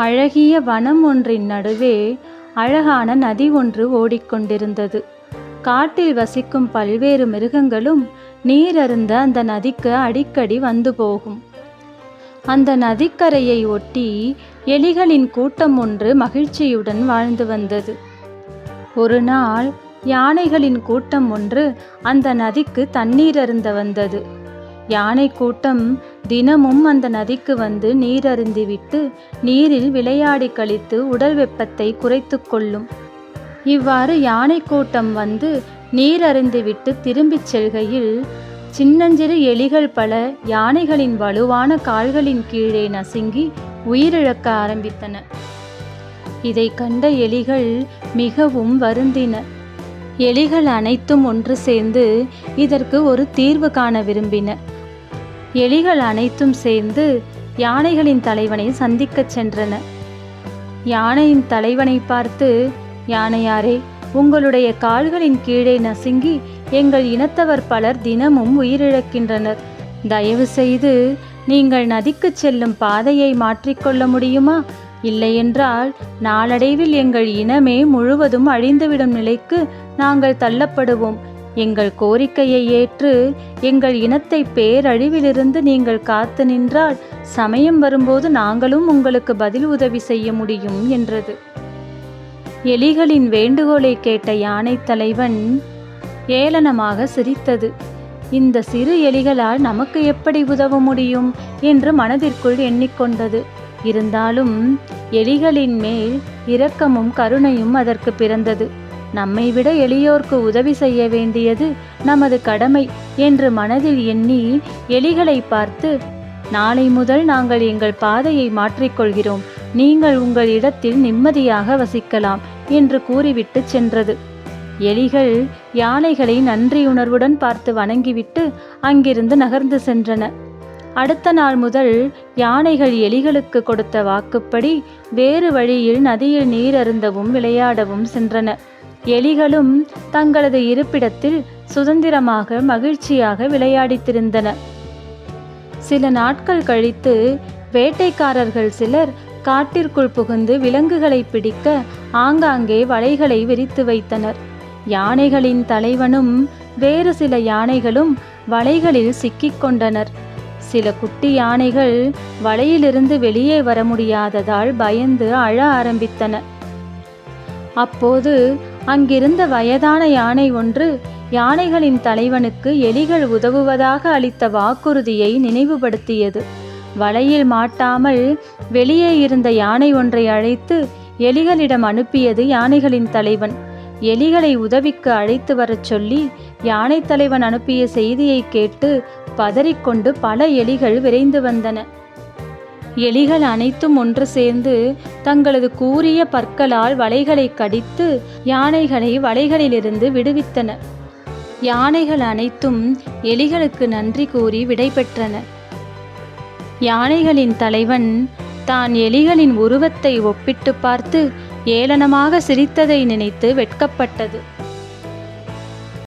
அழகிய வனம் ஒன்றின் நடுவே அழகான நதி ஒன்று ஓடிக்கொண்டிருந்தது. காட்டில் வசிக்கும் பல்வேறு மிருகங்களும் நீர் அருந்த அந்த நதிக்கு அடிக்கடி வந்து போகும். அந்த நதிக்கரையை ஒட்டி எலிகளின் கூட்டம் ஒன்று மகிழ்ச்சியுடன் வாழ்ந்து வந்தது. ஒரு நாள் யானைகளின் கூட்டம் ஒன்று அந்த நதிக்கு தண்ணீர் அருந்த வந்தது. யானை கூட்டம் தினமும் அந்த நதிக்கு வந்து நீர் அருந்திவிட்டு நீரில் விளையாடி கழித்து உடல் வெப்பத்தை குறைத்து கொள்ளும். இவ்வாறு யானை கூட்டம் வந்து நீர் அருந்திவிட்டு திரும்பிச் செல்கையில் சின்னஞ்சிறு எலிகள் பல யானைகளின் வலுவான கால்களின் கீழே நசுங்கி உயிரிழக்க ஆரம்பித்தன. இதை கண்ட எலிகள் மிகவும் வருந்தின. எலிகள் அனைத்தும் ஒன்று சேர்ந்து இதற்கு ஒரு தீர்வு காண விரும்பின. எலிகள் அனைத்தும் சேர்ந்து யானைகளின் தலைவனை சந்திக்கச் சென்றன. யானையின் தலைவனை பார்த்து, யானையாரே, உங்களுடைய கால்களின் கீழே நசுங்கி எங்கள் இனத்தவர் பலர் தினமும் உயிரிழக்கின்றனர். தயவு செய்து நீங்கள் நதிக்கு செல்லும் பாதையை மாற்றிக்கொள்ள முடியுமா? இல்லையென்றால் நாளடைவில் எங்கள் இனமே முழுவதும் அழிந்துவிடும் நிலைக்கு நாங்கள் தள்ளப்படுவோம். எங்கள் கோரிக்கையை ஏற்று எங்கள் இனத்தை பேரழிவிலிருந்து நீங்கள் காத்து நின்றால் சமயம் வரும்போது நாங்களும் உங்களுக்கு பதில் உதவி செய்ய முடியும் என்றது. எலிகளின் வேண்டுகோளை கேட்ட யானை தலைவன் ஏளனமாக சிரித்தது. இந்த சிறு எலிகளால் நமக்கு எப்படி உதவ முடியும் என்று மனதிற்குள் எண்ணிக்கொண்டது. இருந்தாலும் எலிகளின் மேல் இரக்கமும் கருணையும் அதற்கு பிறந்தது. நம்மை விட எளியோர்க்கு உதவி செய்ய வேண்டியது நமது கடமை என்று மனதில் எண்ணி எலிகளை பார்த்து, நாளை முதல் நாங்கள் எங்கள் பாதையை மாற்றிக்கொள்கிறோம். நீங்கள் உங்கள் இடத்தில் நிம்மதியாக வசிக்கலாம் என்று கூறிவிட்டு சென்றது. எலிகள் யானைகளை நன்றியுணர்வுடன் பார்த்து வணங்கிவிட்டு அங்கிருந்து நகர்ந்து சென்றன. அடுத்த நாள் முதல் யானைகள் எலிகளுக்கு கொடுத்த வாக்குப்படி வேறு வழியில் நதியில் நீர் அருந்தவும் விளையாடவும் சென்றன. எலிகளும் தங்களது இருப்பிடத்தில் சுதந்திரமாக மகிழ்ச்சியாக விளையாடித்திருந்தன. சில நாட்கள் கழித்து வேட்டைக்காரர்கள் சிலர் காட்டிற்குள் புகுந்து விலங்குகளை பிடிக்க ஆங்காங்கே வலைகளை விரித்து வைத்தனர். யானைகளின் தலைவனும் வேறு சில யானைகளும் வலைகளில் சிக்கிக்கொண்டனர். சில குட்டி யானைகள் வலையிலிருந்து வெளியே வர முடியாததால் பயந்து அழ ஆரம்பித்தன. அப்போது அங்கிருந்த வயதான யானை ஒன்று யானைகளின் தலைவனுக்கு எலிகள் உதவுவதாக அளித்த வாக்குறுதியை நினைவுபடுத்தியது. வலையில் மாட்டாமல் வெளியே இருந்த யானை ஒன்றை அழைத்து எலிகளிடம் அனுப்பியது யானைகளின் தலைவன். எலிகளை உதவிக்கு அழைத்து வரச் சொல்லி யானை தலைவன் அனுப்பிய செய்தியை கேட்டு பதறிக்கொண்டு பல எலிகள் விரைந்து வந்தன. எலிகள் அனைத்தும் ஒன்று சேர்ந்து தங்களது கூரிய பற்களால் வலைகளை கடித்து யானைகளை வலைகளிலிருந்து விடுவித்தன. யானைகள் அனைத்தும் எலிகளுக்கு நன்றி கூறி விடை பெற்றன. யானைகளின் தலைவன் தான் எலிகளின் உருவத்தை ஒப்பிட்டு பார்த்து ஏளனமாக சிரித்ததை நினைத்து வெட்கப்பட்டது.